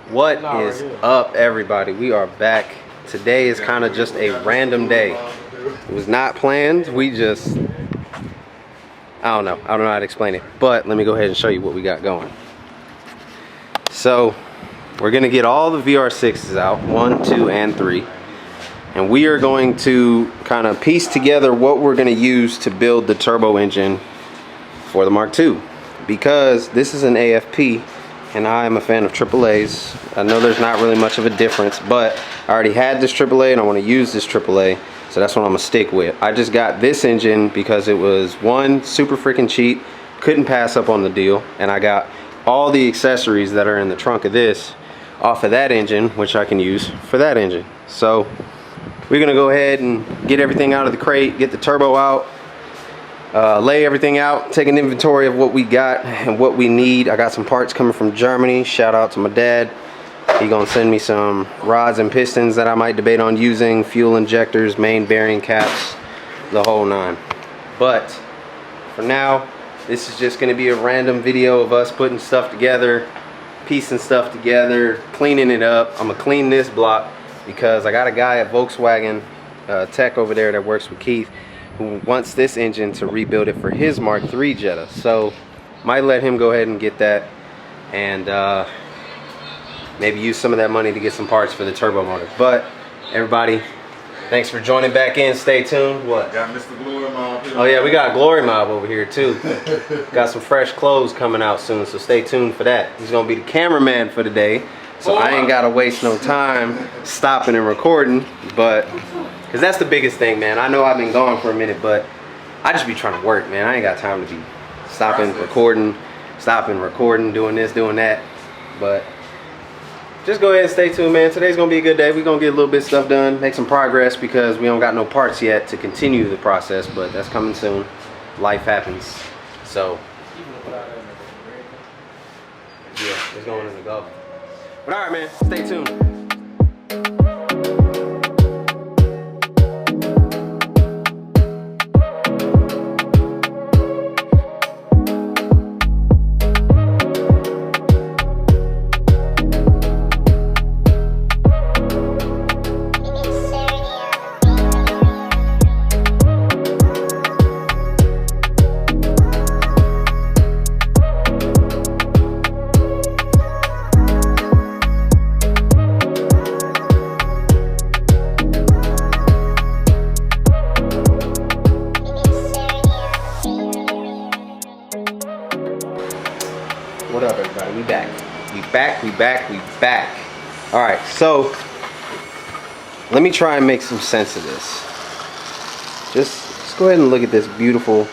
What is up, everybody? We are back. Today is kind of just a random day. It was not planned. We just, I don't know how to explain it, but let me go ahead and show you what we got going. So we're gonna get all the VR6s out, 1, 2, and 3, and we are going to kind of piece together what we're gonna use to build the turbo engine for the Mark II, because this is an AFP and I am a fan of AAAs. I know there's not really much of a difference, but I already had this AAA and I want to use this AAA, so that's what I'm gonna stick with. I just got this engine because it was, one, super freaking cheap, couldn't pass up on the deal, and I got all the accessories that are in the trunk of this off of that engine, which I can use for that engine. So we're gonna go ahead and get everything out of the crate, get the turbo out, lay everything out, take an inventory of what we got and what we need. I got some parts coming from Germany. Shout out to my dad. He gonna send me some rods and pistons that I might debate on using, fuel injectors, main bearing caps, the whole nine. But for now, this is just gonna be a random video of us putting stuff together, piecing stuff together, cleaning it up. I'm gonna clean this block because I got a guy at Volkswagen Tech over there that works with Keith, who wants this engine to rebuild it for his Mark III Jetta. So might let him go ahead and get that, and maybe use some of that money to get some parts for the turbo motor. But everybody, thanks for joining back in. Stay tuned. What? Got Mr. Glory Mob here. Oh yeah, we got a Glory Mob over here too. Got some fresh clothes coming out soon, so stay tuned for that. He's gonna be the cameraman for the day, so I ain't gotta waste no time stopping and recording, but because that's the biggest thing, man. I know I've been gone for a minute, but I just be trying to work, man. I ain't got time to be stopping, recording, doing this, doing that. But just go ahead and stay tuned, man. Today's gonna be a good day. We're gonna get a little bit of stuff done, make some progress, because we don't got no parts yet to continue the process, but that's coming soon. Life happens. So yeah, it's going in the go. But all right, man, stay tuned. What up, everybody? We back. We back. All right, so let me try and make some sense of this. Just go ahead and look at this beautiful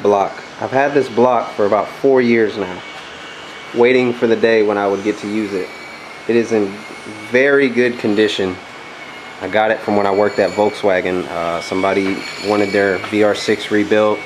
block. I've had this block for about 4 years now, waiting for the day when I would get to use it. It is in very good condition. I got it from when I worked at Volkswagen. Somebody wanted their VR6 rebuilt.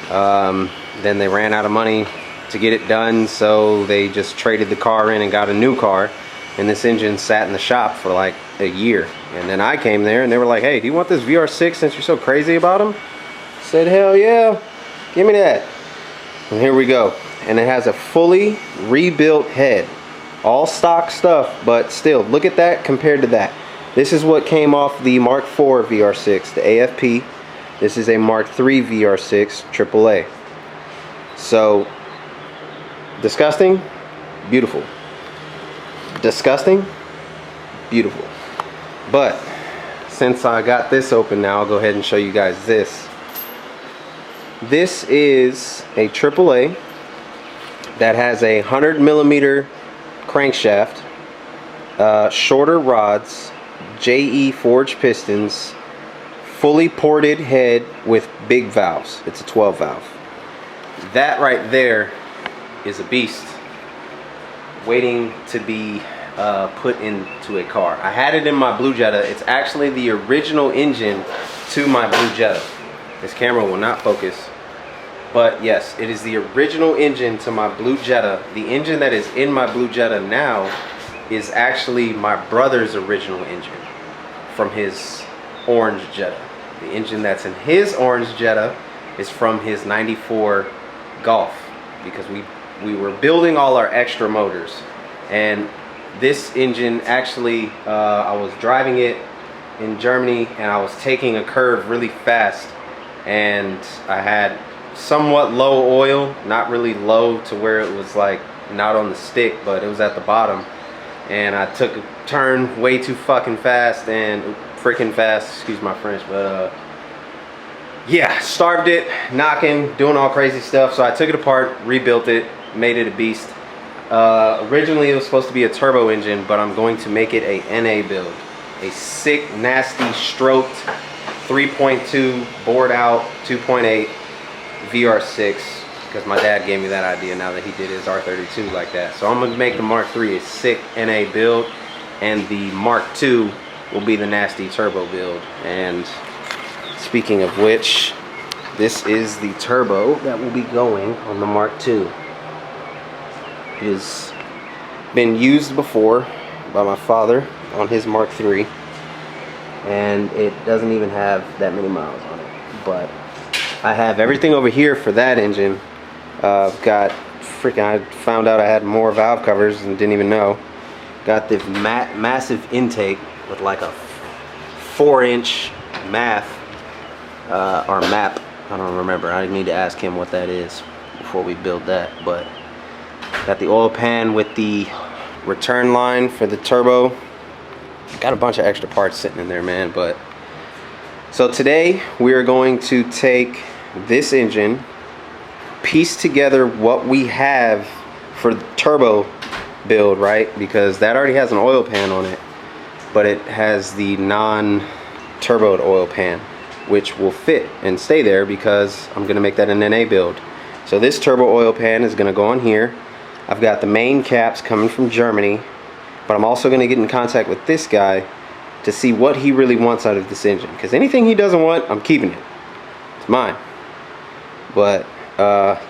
Then they ran out of money to get it done, so they just traded the car in and got a new car, and this engine sat in the shop for like a year. And then I came there and they were like, hey, do you want this VR6 since you're so crazy about them? I said, hell yeah, give me that. And here we go. And it has a fully rebuilt head, all stock stuff, but still, look at that compared to that. This is what came off the Mark IV VR6, the AFP. This is a Mark III VR6 AAA. So disgusting, beautiful. Disgusting, beautiful. But since I got this open now, I'll go ahead and show you guys this. This is a AAA that has a 100mm crankshaft, shorter rods, JE forged pistons, fully ported head with big valves. It's a 12 valve. That right there is a beast waiting to be put into a car. I had it in my Blue Jetta. It's actually the original engine to my Blue Jetta. This camera will not focus, but yes, it is the original engine to my Blue Jetta. The engine that is in my Blue Jetta now is actually my brother's original engine from his orange Jetta. The engine that's in his orange Jetta is from his '94 Golf, because we we were building all our extra motors. And this engine actually, I was driving it in Germany and I was taking a curve really fast, and I had somewhat low oil, not really low to where it was like not on the stick, but it was at the bottom, and I took a turn way too fucking fast and freaking fast, excuse my French, but yeah, starved it, knocking, doing all crazy stuff. So I took it apart, rebuilt it, made it a beast. Originally it was supposed to be a turbo engine, but I'm going to make it a NA build, a sick, nasty, stroked 3.2 bored out 2.8 VR6, because my dad gave me that idea now that he did his R32 like that. So I'm gonna make the Mark III a sick NA build, and the Mark II will be the nasty turbo build. And speaking of which, this is the turbo that will be going on the Mark II. It has been used before by my father on his Mark III, and it doesn't even have that many miles on it. But I have everything over here for that engine. I've got I found out I had more valve covers and didn't even know. Got the massive intake with like a 4-inch map. I don't remember. I need to ask him what that is before we build that. But got the oil pan with the return line for the turbo. Got a bunch of extra parts sitting in there, man. But so today we are going to take this engine, piece together what we have for the turbo build, right? Because that already has an oil pan on it, but it has the non-turboed oil pan, which will fit and stay there because I'm gonna make that an NA build. So this turbo oil pan is gonna go on here. I've got the main caps coming from Germany, but I'm also gonna get in contact with this guy to see what he really wants out of this engine, because anything he doesn't want, I'm keeping it. It's mine. But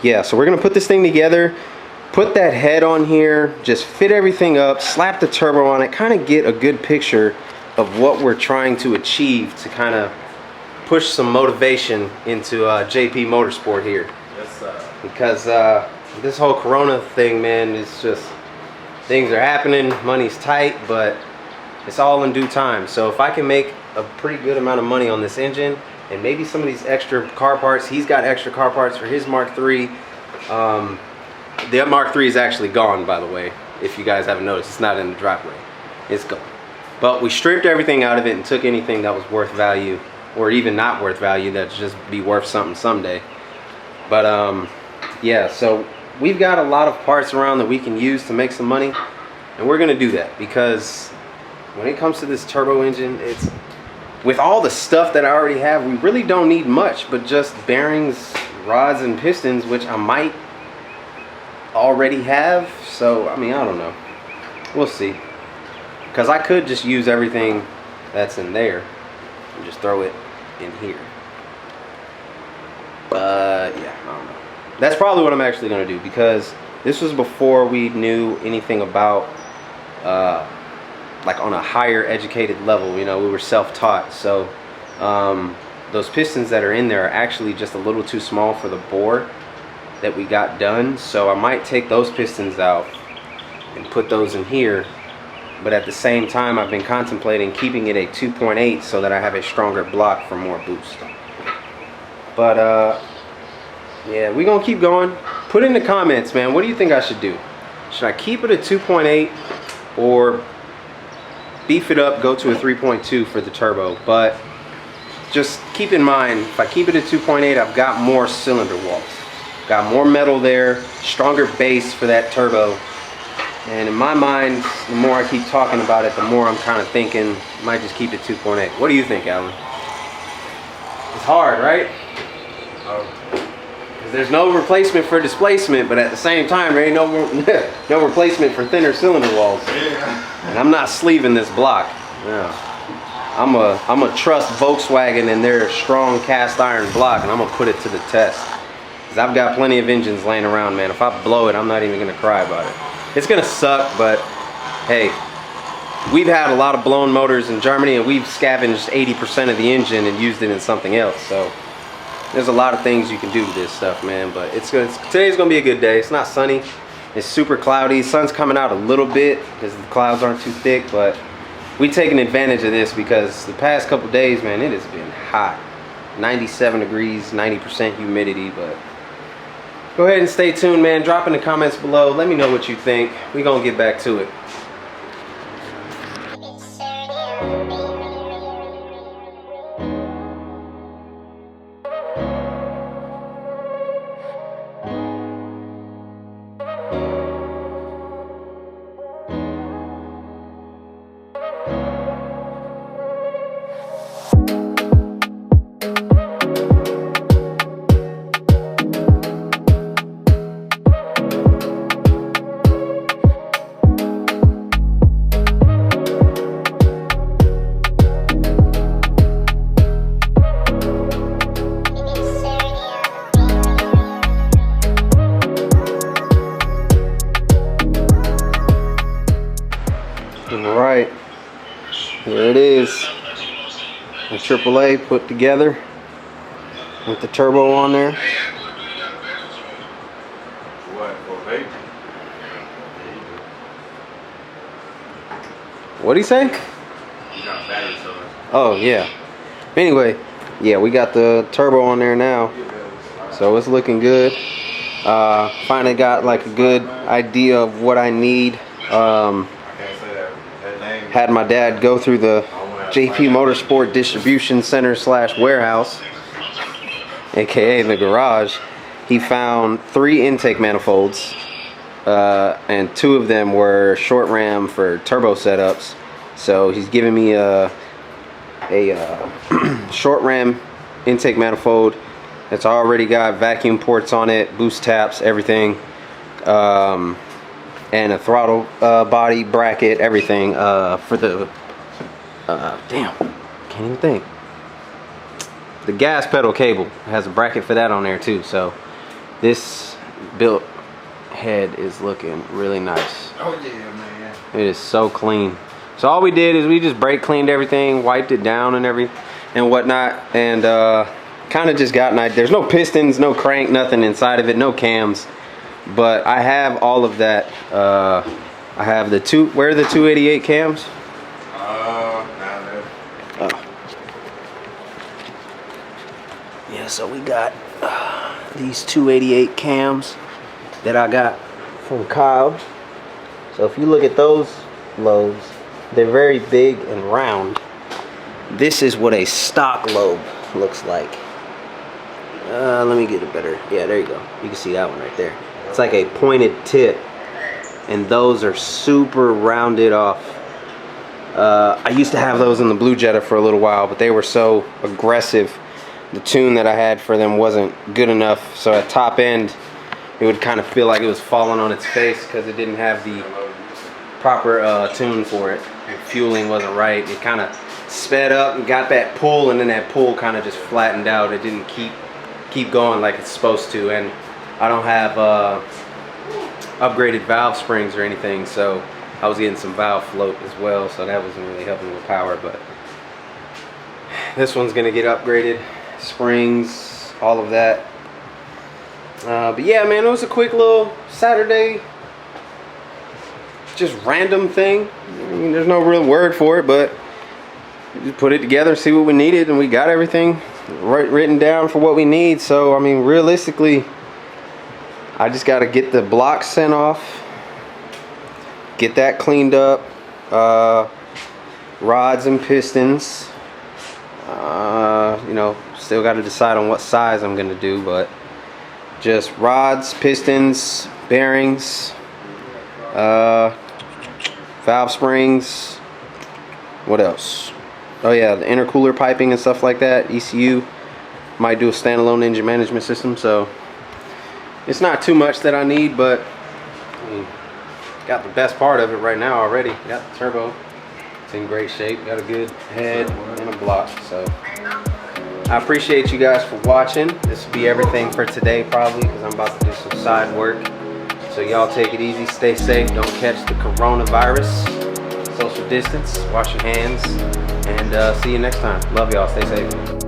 yeah, so we're gonna put this thing together, put that head on here, just fit everything up, slap the turbo on it, kind of get a good picture of what we're trying to achieve to kind of push some motivation into JP Motorsport here. Yes, sir. Because this whole Corona thing, man, it's just, things are happening, money's tight, but it's all in due time. So if I can make a pretty good amount of money on this engine, and maybe some of these extra car parts, he's got extra car parts for his Mark III. The Mark III is actually gone, by the way. If you guys haven't noticed, it's not in the driveway. It's gone. But we stripped everything out of it and took anything that was worth value, or even not worth value, that's just be worth something someday. But yeah, so we've got a lot of parts around that we can use to make some money, and we're gonna do that because when it comes to this turbo engine, it's, with all the stuff that I already have, we really don't need much but just bearings, rods, and pistons, which I might already have. So I mean, I don't know, we'll see, because I could just use everything that's in there and just throw it in here. But yeah, I don't know. That's probably what I'm actually gonna do, because this was before we knew anything about like on a higher educated level, you know, we were self-taught. So those pistons that are in there are actually just a little too small for the bore that we got done. So I might take those pistons out and put those in here, but at the same time I've been contemplating keeping it a 2.8 so that I have a stronger block for more boost. But yeah, we're gonna keep going. Put in the comments, man, what do you think I should do? Should I keep it at 2.8 or beef it up, go to a 3.2 for the turbo? But just keep in mind, if I keep it at 2.8, I've got more cylinder walls, got more metal there, stronger base for that turbo. And in my mind, the more I keep talking about it, the more I'm kind of thinking I might just keep it 2.8. What do you think, Alan? It's hard, right? Because there's no replacement for displacement, but at the same time, there ain't no replacement for thinner cylinder walls. And I'm not sleeving this block. Yeah. I'm a trust Volkswagen and their strong cast iron block, and I'm gonna put it to the test. Because I've got plenty of engines laying around, man. If I blow it, I'm not even gonna cry about it. It's gonna suck, but hey, we've had a lot of blown motors in Germany, and we've scavenged 80% of the engine and used it in something else. So There's a lot of things you can do to this stuff, man, but today's gonna be a good day. It's not sunny, it's super cloudy. Sun's coming out a little bit because the clouds aren't too thick, but we taking advantage of this because the past couple days, man, it has been hot. 97 degrees, 90% humidity, but go ahead and stay tuned, man. Drop in the comments below. Let me know what you think. We gonna get back to it. Alright, here it is, the AAA put together with the turbo on there. What'd he say? Oh yeah. Anyway, yeah, we got the turbo on there now, so it's looking good. Finally got like a good idea of what I need. Had my dad go through the JP Motorsport Distribution Center / warehouse, aka the garage. He found 3 intake manifolds, and 2 of them were short ram for turbo setups. So he's giving me a short ram intake manifold that's already got vacuum ports on it, boost taps, everything. And a throttle body bracket, everything for the damn, can't even think. The gas pedal cable has a bracket for that on there too. So this built head is looking really nice. Oh yeah, man. It is so clean. So all we did is we just brake cleaned everything, wiped it down and whatnot, and kind of just got an idea. There's no pistons, no crank, nothing inside of it, no cams. But I have all of that. I have the where are the 288 cams? Down there. Oh. Yeah, so we got these 288 cams that I got from Kyle. So if you look at those lobes, they're very big and round. This is what a stock lobe looks like. Let me get it better. Yeah, there you go. You can see that one right there. It's like a pointed tip, and those are super rounded off. I used to have those in the Blue Jetta for a little while, but they were so aggressive. The tune that I had for them wasn't good enough, so at top end it would kind of feel like it was falling on its face because it didn't have the proper tune for it. The fueling wasn't right. It kind of sped up and got that pull, and then that pull kind of just flattened out. It didn't keep going like it's supposed to. And I don't have upgraded valve springs or anything, so I was getting some valve float as well, so that wasn't really helping with power. But this one's gonna get upgraded, springs, all of that. But yeah, man, it was a quick little Saturday, just random thing. I mean, there's no real word for it, but we just put it together, see what we needed, and we got everything written down for what we need. So I mean, realistically, I just got to get the blocks sent off, get that cleaned up, rods and pistons. You know, still got to decide on what size I'm going to do, but just rods, pistons, bearings, valve springs. What else? Oh yeah, the intercooler piping and stuff like that. ECU. Might do a standalone engine management system, so it's not too much that I need, but I mean, got the best part of it right now already. Got the turbo. It's in great shape. Got a good head and a block. So I appreciate you guys for watching. This will be everything for today probably, because I'm about to do some side work. So y'all take it easy, stay safe, don't catch the coronavirus, social distance, wash your hands, and see you next time. Love y'all, stay safe.